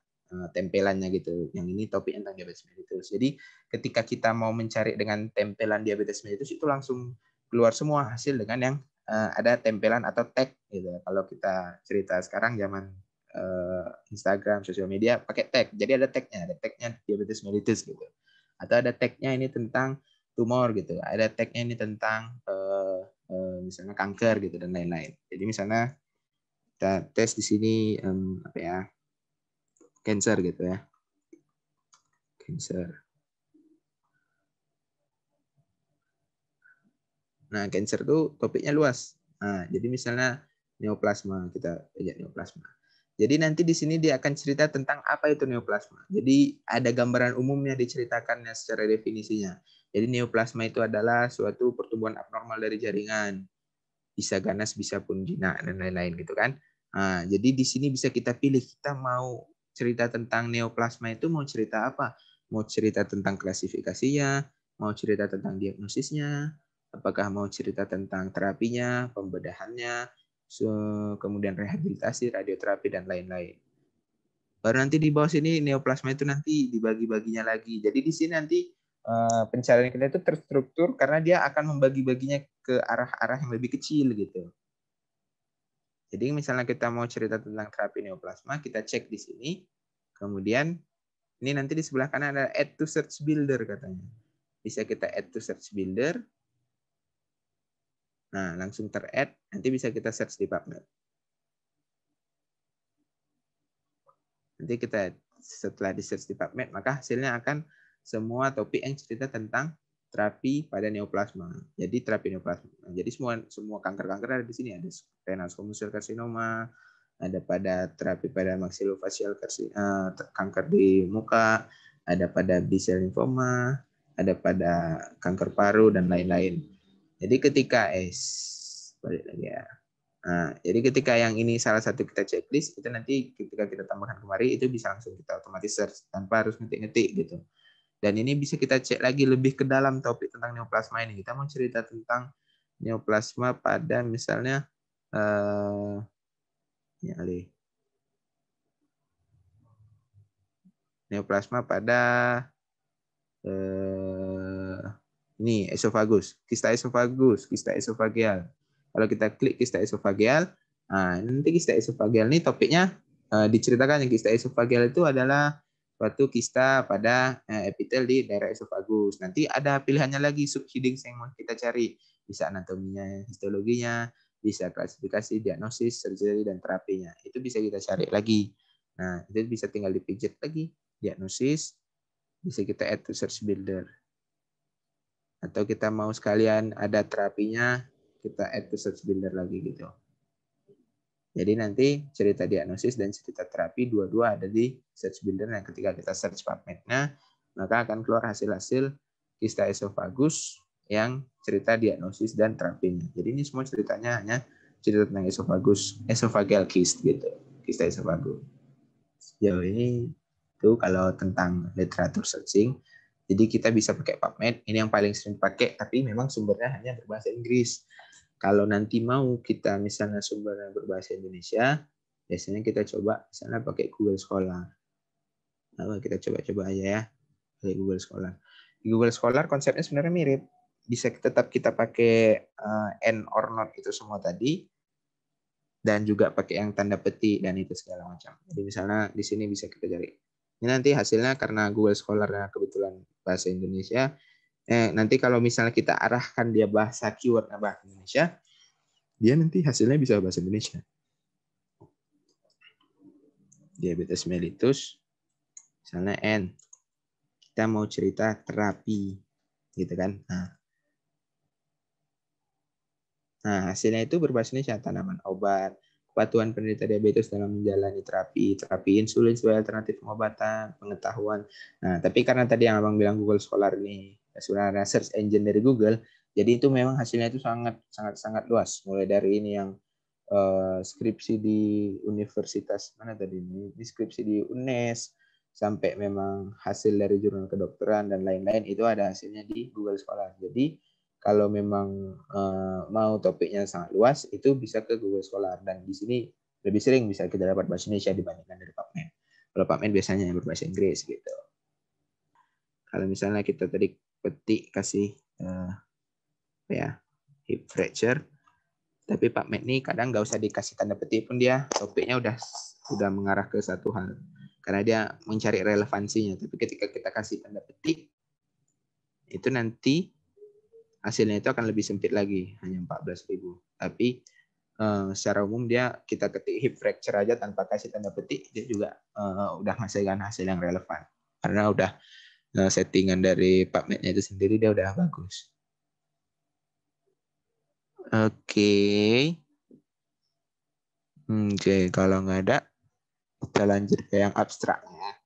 A: tempelannya gitu. Yang ini topik tentang diabetes mellitus. Jadi ketika kita mau mencari dengan tempelan diabetes mellitus itu langsung keluar semua hasil dengan yang ada tempelan atau tag gitu. Kalau kita cerita sekarang zaman Instagram, sosial media pakai tag. Jadi ada tagnya diabetes mellitus gitu. Atau ada tagnya ini tentang tumor gitu. Ada tagnya ini tentang misalnya kanker gitu dan lain-lain. Jadi misalnya kita tes di sini apa ya, cancer gitu ya, cancer. Nah, cancer itu topiknya luas. Nah, jadi misalnya neoplasma, kita lihat neoplasma. Jadi nanti di sini dia akan cerita tentang apa itu neoplasma. Jadi ada gambaran umumnya diceritakannya secara definisinya. Jadi neoplasma itu adalah suatu pertumbuhan abnormal dari jaringan. Bisa ganas, bisa pun jinak, dan lain-lain gitu kan. Nah, jadi di sini bisa kita pilih, kita mau cerita tentang neoplasma itu mau cerita apa? Mau cerita tentang klasifikasinya, mau cerita tentang diagnosisnya, apakah mau cerita tentang terapinya, pembedahannya, kemudian rehabilitasi, radioterapi, dan lain-lain. Baru nanti di bawah sini neoplasma itu nanti dibagi-baginya lagi. Jadi di sini nanti pencarian kita itu terstruktur karena dia akan membagi-baginya ke arah-arah yang lebih kecil gitu. Jadi misalnya kita mau cerita tentang terapi neoplasma, kita cek di sini. Kemudian ini nanti di sebelah kanan ada add to search builder katanya. Bisa kita add to search builder. Nah, langsung ter-add, nanti bisa kita search di PubMed. Nanti kita setelah di search di PubMed, maka hasilnya akan semua topik yang cerita tentang terapi pada neoplasma. Jadi terapi neoplasma. Jadi semua kanker-kanker ada di sini. Ada renal squamous cell carcinoma, ada pada terapi pada maxillofacial kanker di muka, ada pada B-cell lymphoma, ada pada kanker paru dan lain-lain. Jadi ketika balik lagi ya. Nah, jadi ketika yang ini salah satu kita checklist, itu nanti ketika kita tambahkan kemari, itu bisa langsung kita otomatis search tanpa harus ngetik-ngetik gitu. Dan ini bisa kita cek lagi lebih ke dalam topik tentang neoplasma ini. Kita mau cerita tentang neoplasma pada misalnya neoplasma pada ini esofagus, kista esofageal. Kalau kita klik kista esofageal, nah nanti kista esofageal ini topiknya diceritakan yang kista esofageal itu adalah suatu kista pada epitel di daerah esofagus. Nanti ada pilihannya lagi subheading yang mau kita cari, bisa anatominya, histologinya, bisa klasifikasi, diagnosis, surgery, dan terapinya. Itu bisa kita cari lagi. Nah, itu bisa tinggal dipijit lagi, diagnosis, bisa kita add to search builder. Atau kita mau sekalian ada terapinya, kita add to search builder lagi gitu. Jadi nanti cerita diagnosis dan cerita terapi dua-dua ada di search builder. Nah, ketika kita search PubMed-nya, maka akan keluar hasil-hasil kista esofagus yang cerita diagnosis dan terapinya. Jadi ini semua ceritanya hanya cerita tentang esofagus, esophageal cyst gitu, kista esofagus. Sejauh ini itu kalau tentang literatur searching. Jadi kita bisa pakai PubMed, ini yang paling sering pakai, tapi memang sumbernya hanya berbahasa Inggris. Kalau nanti mau kita misalnya sumbernya berbahasa Indonesia, biasanya kita coba misalnya pakai Google Scholar. Nah, kita coba-coba aja ya, pakai Google Scholar. Di Google Scholar konsepnya sebenarnya mirip. Bisa tetap kita pakai and or not itu semua tadi, dan juga pakai yang tanda petik dan itu segala macam. Jadi misalnya di sini bisa kita cari. Ini nanti hasilnya karena Google Scholar-nya kebetulan bahasa Indonesia. Nanti kalau misalnya kita arahkan dia bahasa keywordnya bahasa Indonesia, dia nanti hasilnya bisa bahasa Indonesia. Diabetes mellitus, misalnya N. Kita mau cerita terapi, gitu kan? Nah, hasilnya itu berbahasa Indonesia, tanaman obat, kepatuhan penderita diabetes dalam menjalani terapi insulin sebagai alternatif pengobatan, pengetahuan. Nah, tapi karena tadi yang Abang bilang Google Scholar ini sebenarnya search engine dari Google, jadi itu memang hasilnya itu sangat luas. Mulai dari ini yang skripsi di universitas mana tadi ini, skripsi di UNES, sampai memang hasil dari jurnal kedokteran dan lain-lain itu ada hasilnya di Google Scholar. Jadi kalau memang mau topiknya sangat luas, itu bisa ke Google Scholar. Dan di sini lebih sering bisa kita dapat bahasa Indonesia dibandingkan dari PubMed. Kalau PubMed biasanya yang berbahasa Inggris gitu. Kalau misalnya kita tadi petik kasih hip fracture, Tapi PubMed ini kadang nggak usah dikasih tanda petik pun dia topiknya udah mengarah ke satu hal. Karena dia mencari relevansinya. Tapi ketika kita kasih tanda petik, itu nanti hasilnya itu akan lebih sempit lagi, hanya 14.000. Tapi secara umum dia kita ketik hip fracture aja tanpa kasih tanda petik, dia juga udah menghasilkan hasil yang relevan. Karena udah settingan dari PubMed-nya itu sendiri dia udah bagus. Oke. Oke, kalau nggak ada, kita lanjut ke yang abstraknya.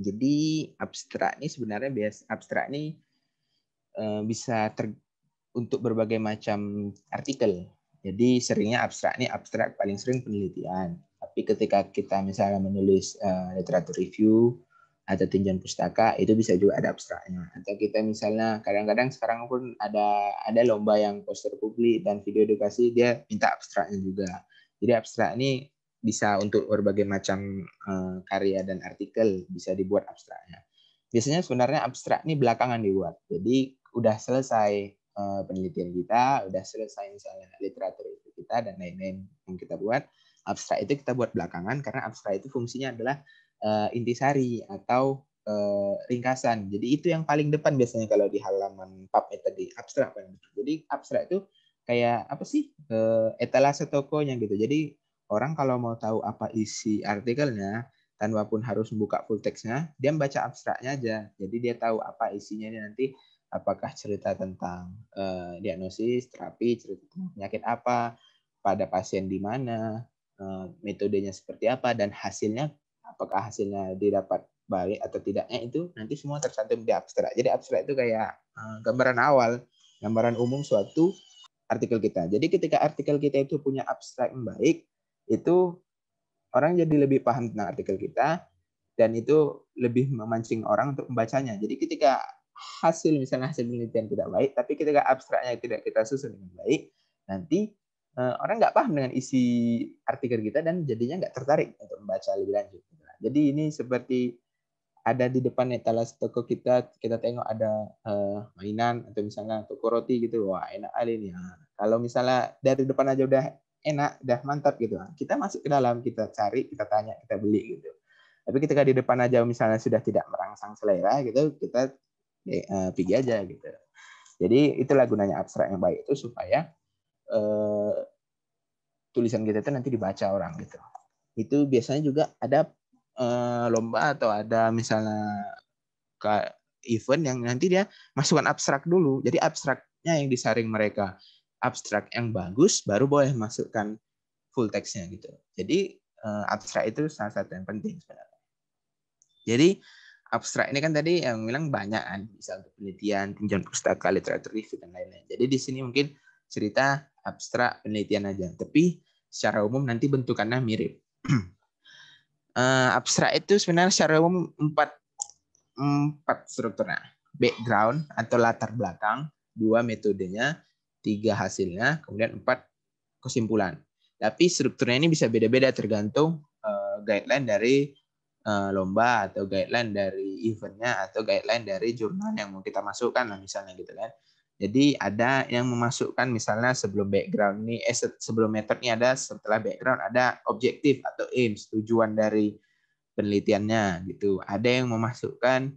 A: Jadi abstrak ini sebenarnya abstrak ini bisa untuk berbagai macam artikel. Jadi seringnya abstrak ini abstrak paling sering penelitian. Tapi ketika kita misalnya menulis literatur review atau tinjauan pustaka, itu bisa juga ada abstraknya. Atau kita misalnya kadang-kadang sekarang pun ada lomba yang poster publik dan video edukasi, dia minta abstraknya juga. Jadi abstrak ini bisa untuk berbagai macam karya dan artikel bisa dibuat abstraknya. Biasanya sebenarnya abstrak ini belakangan dibuat. Jadi udah selesai penelitian kita, udah selesai misalnya literatur itu kita dan lain-lain yang kita buat. Abstrak itu kita buat belakangan karena abstrak itu fungsinya adalah intisari atau ringkasan. Jadi itu yang paling depan biasanya kalau di halaman PubMed tadi, abstrak. Jadi abstrak itu kayak apa sih? Etalase tokonya gitu. Jadi orang kalau mau tahu apa isi artikelnya, tanpa pun harus membuka full text-nya, dia membaca abstraknya aja. Jadi dia tahu apa isinya ini nanti, apakah cerita tentang diagnosis, terapi, cerita tentang penyakit apa, pada pasien di mana, metodenya seperti apa, dan hasilnya, apakah hasilnya didapat baik atau tidaknya, itu nanti semua tercantum di abstrak. Jadi abstrak itu kayak gambaran awal, gambaran umum suatu artikel kita. Jadi ketika artikel kita itu punya abstrak yang baik, itu orang jadi lebih paham tentang artikel kita, dan itu lebih memancing orang untuk membacanya. Jadi ketika misalnya hasil penelitian tidak baik, tapi ketika abstraknya tidak kita susun dengan baik, nanti orang nggak paham dengan isi artikel kita dan jadinya nggak tertarik untuk membaca lebih lanjut. Jadi ini seperti ada di depan etalase toko kita tengok ada mainan atau misalnya toko roti gitu, wah enak kali ini. Nah, kalau misalnya dari depan aja udah enak, udah mantap gitu, kita masuk ke dalam, kita cari, kita tanya, kita beli gitu. Tapi ketika di depan aja misalnya sudah tidak merangsang selera gitu, kita pergi aja gitu. Jadi itulah gunanya abstrak yang baik itu, supaya tulisan kita itu nanti dibaca orang gitu. Itu biasanya juga ada lomba atau ada misalnya event yang nanti dia masukkan abstrak dulu. Jadi abstraknya yang disaring mereka. Abstrak yang bagus baru boleh masukkan full text-nya gitu. Jadi abstrak itu salah satu yang penting sebenarnya. Jadi abstrak ini kan tadi yang bilang banyak kan, bisa untuk penelitian, tinjauan pustaka, literatur review dan lain-lain. Jadi di sini mungkin cerita abstrak penelitian aja, tapi secara umum nanti bentukannya mirip. Abstrak itu sebenarnya secara umum empat strukturnya. Background atau latar belakang, 2 metodenya, 3 hasilnya, kemudian 4 kesimpulan. Tapi strukturnya ini bisa beda-beda tergantung guideline dari lomba, atau guideline dari eventnya, atau guideline dari jurnal yang mau kita masukkan lah misalnya gitu kan. Jadi ada yang memasukkan misalnya sebelum background ini, sebelum metode ini ada, setelah background ada objektif atau aims, tujuan dari penelitiannya gitu. Ada yang memasukkan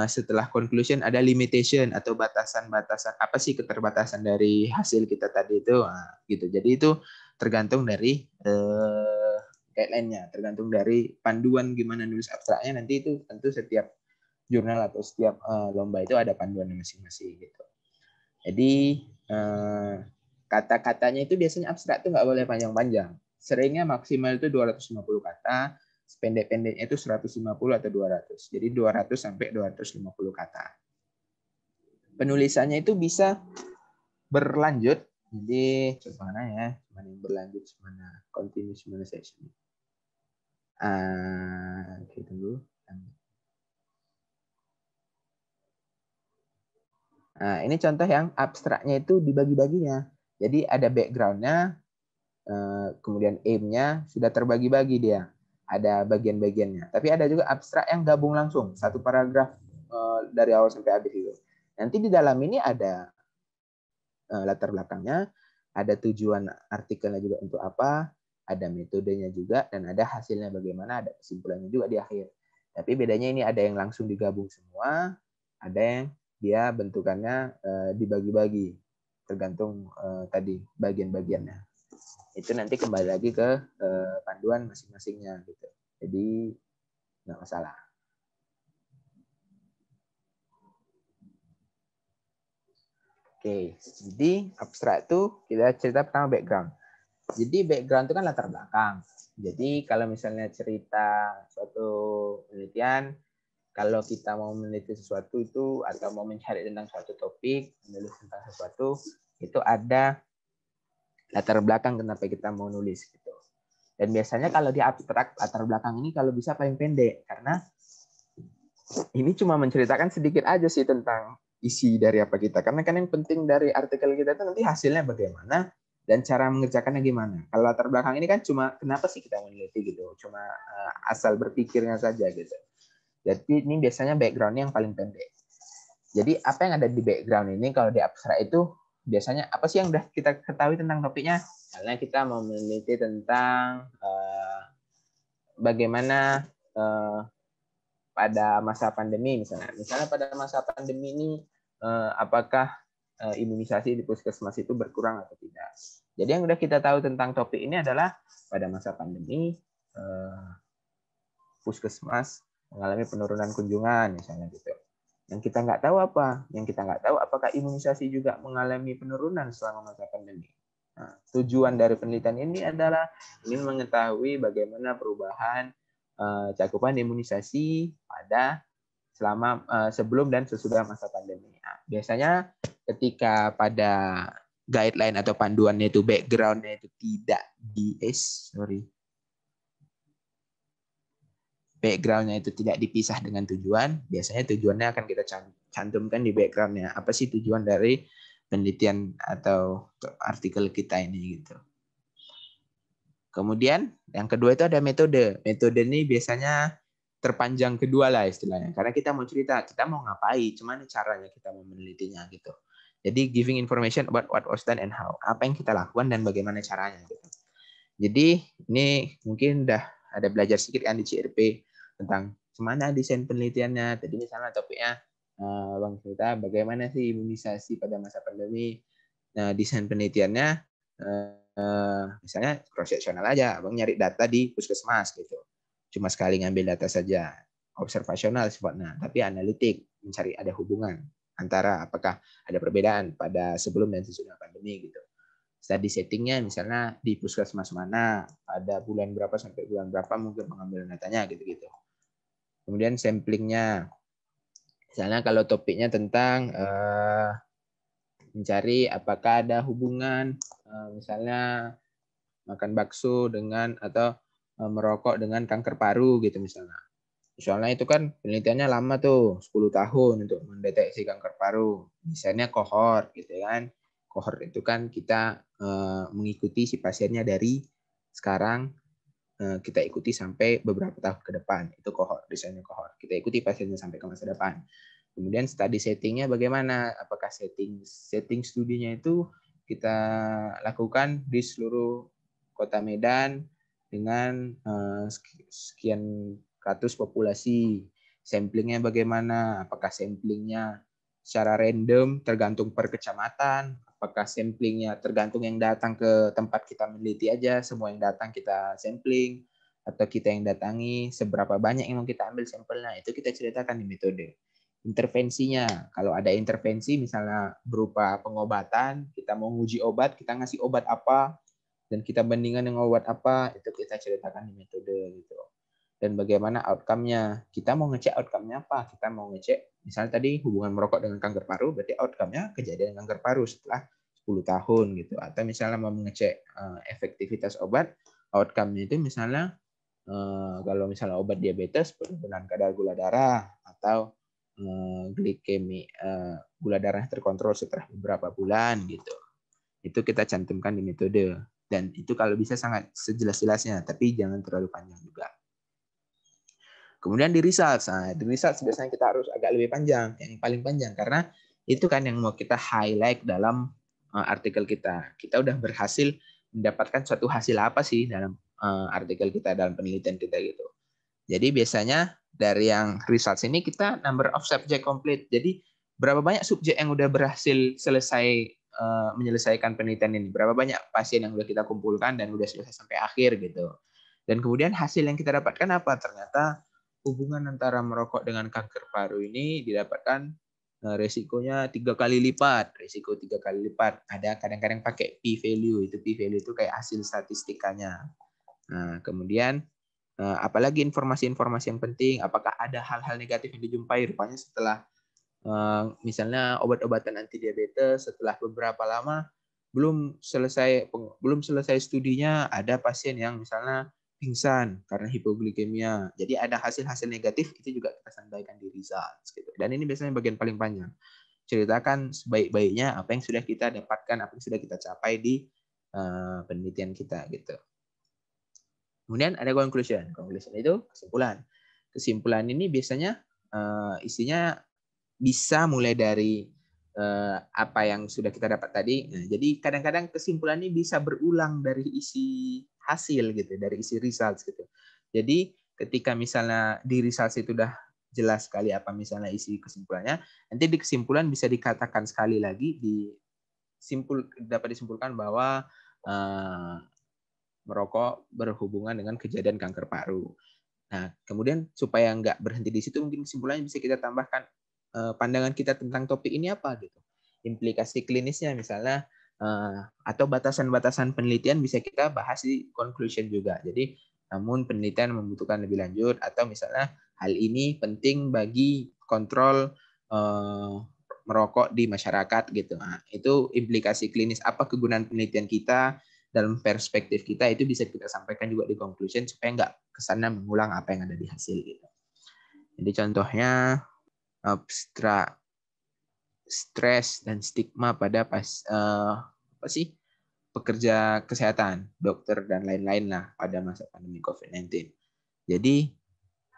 A: setelah conclusion ada limitation atau batasan-batasan, apa sih keterbatasan dari hasil kita tadi itu, gitu. Jadi itu tergantung dari guideline-nya, tergantung dari panduan gimana nulis abstraknya. Nanti itu tentu setiap jurnal atau setiap lomba itu ada panduan masing-masing gitu. Jadi kata-katanya itu biasanya abstrak itu nggak boleh panjang-panjang. Seringnya maksimal itu 250 kata, sependek-pendeknya itu 150 atau 200. Jadi 200 sampai 250 kata. Penulisannya itu bisa berlanjut. Jadi mana ya? Mana yang berlanjut, mana continuous, mana section. Kita dulu. Nah, ini contoh yang abstraknya itu dibagi-baginya. Jadi ada background-nya, kemudian aim-nya sudah terbagi-bagi dia. Ada bagian-bagiannya. Tapi ada juga abstrak yang gabung langsung. Satu paragraf dari awal sampai habis itu. Nanti di dalam ini ada latar belakangnya, ada tujuan artikelnya juga untuk apa, ada metodenya juga, dan ada hasilnya bagaimana, ada kesimpulannya juga di akhir. Tapi bedanya ini ada yang langsung digabung semua, ada yang dia bentukannya dibagi-bagi, tergantung tadi bagian-bagiannya. Itu nanti kembali lagi ke panduan masing-masingnya gitu. Jadi nggak masalah. Oke, jadi abstrak itu kita cerita pertama background. Jadi background itu kan latar belakang. Jadi kalau misalnya cerita suatu penelitian, kalau kita mau meneliti sesuatu itu atau mau mencari tentang suatu topik, menulis tentang sesuatu, itu ada latar belakang kenapa kita mau nulis gitu. Dan biasanya kalau di abstrak latar belakang ini kalau bisa paling pendek karena ini cuma menceritakan sedikit aja sih tentang isi dari apa kita. Karena kan yang penting dari artikel kita itu nanti hasilnya bagaimana dan cara mengerjakannya gimana. Kalau latar belakang ini kan cuma kenapa sih kita meneliti gitu. Cuma asal berpikirnya saja gitu. Jadi ini biasanya background-nya yang paling pendek. Jadi apa yang ada di background ini kalau di abstrak itu biasanya apa sih yang udah kita ketahui tentang topiknya? Karena kita mau meneliti tentang bagaimana pada masa pandemi misalnya. Misalnya pada masa pandemi ini apakah imunisasi di puskesmas itu berkurang atau tidak. Jadi yang udah kita tahu tentang topik ini adalah pada masa pandemi puskesmas mengalami penurunan kunjungan misalnya gitu. Yang kita nggak tahu apa? Yang kita nggak tahu apakah imunisasi juga mengalami penurunan selama masa pandemi. Nah, tujuan dari penelitian ini adalah ingin mengetahui bagaimana perubahan cakupan imunisasi pada selama sebelum dan sesudah masa pandemi. Nah, biasanya ketika pada guideline atau panduannya itu background-nya itu tidak background-nya itu tidak dipisah dengan tujuan, biasanya tujuannya akan kita cantumkan di background-nya. Apa sih tujuan dari penelitian atau artikel kita ini gitu. Kemudian yang kedua itu ada metode. Metode ini biasanya terpanjang kedua lah istilahnya. Karena kita mau cerita, kita mau ngapain, cuman caranya kita mau menelitinya gitu. Jadi giving information about what was done and how. Apa yang kita lakukan dan bagaimana caranya gitu. Jadi ini mungkin udah ada belajar sedikit kan di CRP tentang gimana desain penelitiannya. Tadi misalnya topiknya Bang cerita bagaimana sih imunisasi pada masa pandemi. Nah, desain penelitiannya misalnya cross-sectional aja, Abang nyari data di puskesmas gitu. Cuma sekali ngambil data saja, observasional sifatnya, tapi analitik, mencari ada hubungan antara apakah ada perbedaan pada sebelum dan sesudah pandemi gitu. Study settingnya misalnya di puskesmas mana, pada bulan berapa sampai bulan berapa mungkin pengambilan datanya gitu-gitu. Kemudian samplingnya, misalnya kalau topiknya tentang mencari apakah ada hubungan misalnya makan bakso dengan atau merokok dengan kanker paru gitu misalnya. Soalnya itu kan penelitiannya lama tuh, 10 tahun untuk mendeteksi kanker paru. Misalnya kohort gitu kan. Kohort itu kan kita mengikuti si pasiennya dari sekarang kita ikuti sampai beberapa tahun ke depan. Itu kohort, desainnya kohort. Kita ikuti pasiennya sampai ke masa depan. Kemudian study settingnya bagaimana? Apakah setting studinya itu kita lakukan di seluruh Kota Medan dengan sekian ratus populasi. Samplingnya bagaimana? Apakah samplingnya secara random tergantung per kecamatan? Apakah samplingnya tergantung yang datang ke tempat kita meneliti aja, semua yang datang kita sampling, atau kita yang datangi, seberapa banyak yang mau kita ambil sampelnya, itu kita ceritakan di metode. Intervensinya, kalau ada intervensi misalnya berupa pengobatan, kita mau nguji obat, kita ngasih obat apa, dan kita bandingkan dengan obat apa, itu kita ceritakan di metode gitu. Dan bagaimana outcome-nya. Kita mau ngecek outcome-nya apa? Kita mau ngecek, misalnya tadi hubungan merokok dengan kanker paru, berarti outcome-nya kejadian kanker paru setelah 10 tahun gitu. Atau misalnya mau mengecek efektivitas obat, outcome-nya itu misalnya kalau misalnya obat diabetes, penurunan kadar gula darah, atau glikemi, gula darah terkontrol setelah beberapa bulan gitu. Itu kita cantumkan di metode. Dan itu kalau bisa sangat sejelas-jelasnya, tapi jangan terlalu panjang juga. Kemudian di results. Nah, di results biasanya kita harus agak lebih panjang, yang paling panjang, karena itu kan yang mau kita highlight dalam artikel kita. Kita udah berhasil mendapatkan suatu hasil apa sih dalam artikel kita, dalam penelitian kita gitu. Jadi biasanya dari yang results ini kita number of subject complete. Jadi berapa banyak subjek yang udah berhasil selesai menyelesaikan penelitian ini, berapa banyak pasien yang udah kita kumpulkan dan udah selesai sampai akhir gitu. Dan kemudian hasil yang kita dapatkan apa? Ternyata hubungan antara merokok dengan kanker paru ini didapatkan resikonya 3 kali lipat, risiko 3 kali lipat. Ada kadang-kadang pakai p-value, itu p-value itu kayak hasil statistikanya. Nah, kemudian apalagi informasi-informasi yang penting, apakah ada hal-hal negatif yang dijumpai, rupanya setelah misalnya obat-obatan anti diabetes, setelah beberapa lama belum selesai studinya, ada pasien yang misalnya pingsan karena hipoglikemia. Jadi ada hasil-hasil negatif, itu juga kita sampaikan di results gitu. Dan ini biasanya bagian paling panjang. Ceritakan sebaik-baiknya apa yang sudah kita dapatkan, apa yang sudah kita capai di penelitian kita gitu. Kemudian ada conclusion. Conclusion itu kesimpulan. Kesimpulan ini biasanya isinya bisa mulai dari apa yang sudah kita dapat tadi. Nah, jadi kadang-kadang kesimpulan ini bisa berulang dari isi hasil gitu, dari isi results gitu. Jadi ketika misalnya di results itu udah jelas sekali apa misalnya isi kesimpulannya, nanti di kesimpulan bisa dikatakan sekali lagi dapat disimpulkan bahwa merokok berhubungan dengan kejadian kanker paru. Nah, kemudian supaya nggak berhenti di situ, mungkin kesimpulannya bisa kita tambahkan pandangan kita tentang topik ini apa gitu. Implikasi klinisnya misalnya, atau batasan-batasan penelitian bisa kita bahas di conclusion juga. Jadi, namun penelitian membutuhkan lebih lanjut, atau misalnya hal ini penting bagi kontrol merokok di masyarakat gitu. Nah, itu implikasi klinis, apa kegunaan penelitian kita dalam perspektif kita, itu bisa kita sampaikan juga di conclusion supaya nggak kesannya mengulang apa yang ada di hasil gitu. Jadi contohnya abstrak, stres dan stigma pada pekerja kesehatan, dokter dan lain-lain lah pada masa pandemi COVID-19. Jadi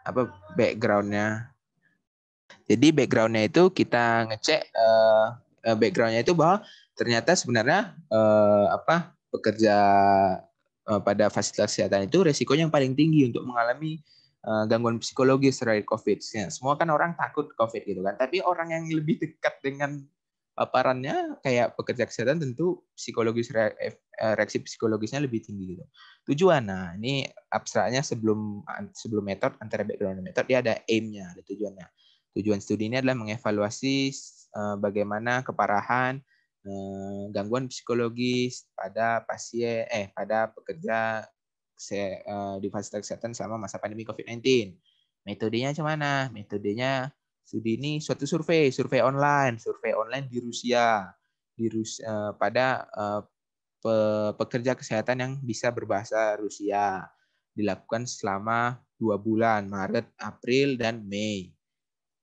A: apa backgroundnya? Jadi backgroundnya itu kita ngecek backgroundnya itu bahwa ternyata sebenarnya pekerja pada fasilitas kesehatan itu resikonya yang paling tinggi untuk mengalami gangguan psikologis terkait COVID. Ya, semua kan orang takut COVID gitu kan, tapi orang yang lebih dekat dengan paparannya kayak pekerja kesehatan tentu reaksi psikologisnya lebih tinggi gitu. Tujuan, nah ini abstraknya sebelum metode, antara background dan metode dia ada aim-nya, ada tujuannya. Tujuan studi ini adalah mengevaluasi bagaimana keparahan gangguan psikologis pada pada pekerja di fasilitas kesehatan selama masa pandemi COVID-19. Metodenya gimana? Metodenya studi ini suatu survei online di Rusia, pada pekerja kesehatan yang bisa berbahasa Rusia, dilakukan selama 2 bulan, Maret, April, dan Mei,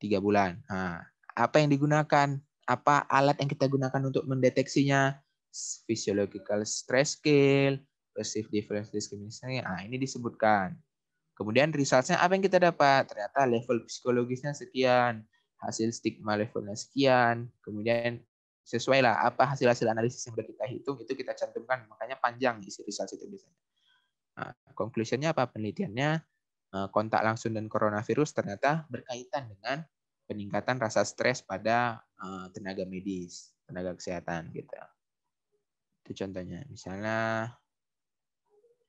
A: 3 bulan. Nah, apa yang digunakan? Apa alat yang kita gunakan untuk mendeteksinya? Physiological stress scale, perceived difference discrimination. Nah, ini disebutkan. Kemudian results-nya apa yang kita dapat? Ternyata level psikologisnya sekian, hasil stigma levelnya sekian, kemudian sesuai lah apa hasil-hasil analisis yang sudah kita hitung, itu kita cantumkan, makanya panjang isi results itu biasanya. Nah, conclusion-nya apa? Penelitiannya, kontak langsung dan coronavirus ternyata berkaitan dengan peningkatan rasa stres pada tenaga medis, tenaga kesehatan gitu. Itu contohnya. Misalnya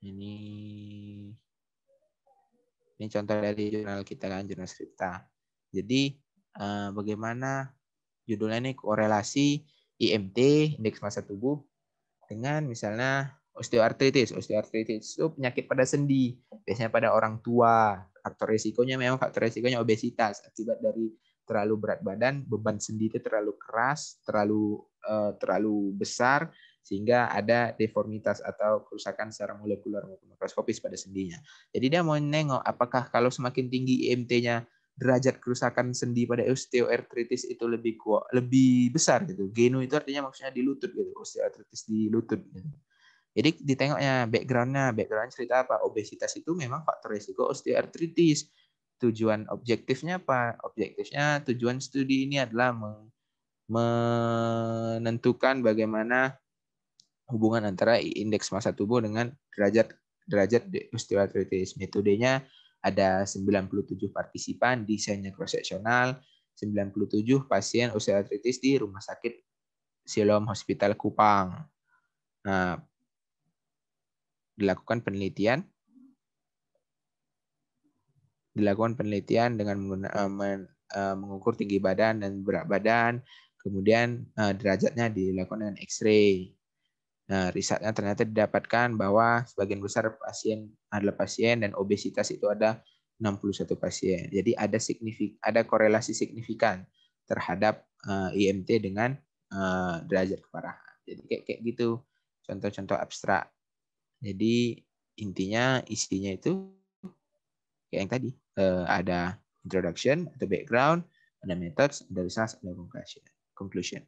A: ini contoh dari jurnal kita kan, jurnal Skripta. Jadi bagaimana judulnya ini korelasi IMT, indeks massa tubuh, dengan misalnya osteoartritis. Osteoartritis itu penyakit pada sendi, biasanya pada orang tua. Faktor resikonya obesitas akibat dari terlalu berat badan, beban sendi itu terlalu keras, terlalu besar, sehingga ada deformitas atau kerusakan secara molekuler maupun mikroskopis pada sendinya. Jadi dia mau nengok apakah kalau semakin tinggi IMT-nya, derajat kerusakan sendi pada osteoartritis itu lebih besar gitu. Geno itu artinya maksudnya di lutut gitu, osteoartritis di lutut gitu. Jadi ditengoknya background cerita apa? Obesitas itu memang faktor risiko osteoartritis. tujuan objektifnya apa? Objektifnya tujuan studi ini adalah menentukan bagaimana hubungan antara indeks massa tubuh dengan derajat osteoartritis. Metodenya ada 97 partisipan, desainnya cross-seksional, 97 pasien osteoartritis di Rumah Sakit Siloam Hospital Kupang. Nah, dilakukan penelitian dengan mengukur tinggi badan dan berat badan, kemudian derajatnya dilakukan dengan X-ray. Nah, risetnya ternyata didapatkan bahwa sebagian besar pasien adalah pasien dan obesitas itu ada 61 pasien. Jadi ada korelasi signifikan terhadap IMT dengan derajat keparahan. Jadi kayak gitu contoh-contoh abstrak. Jadi intinya isinya itu kayak yang tadi, ada introduction, ada background, ada methods, ada results, ada conclusion.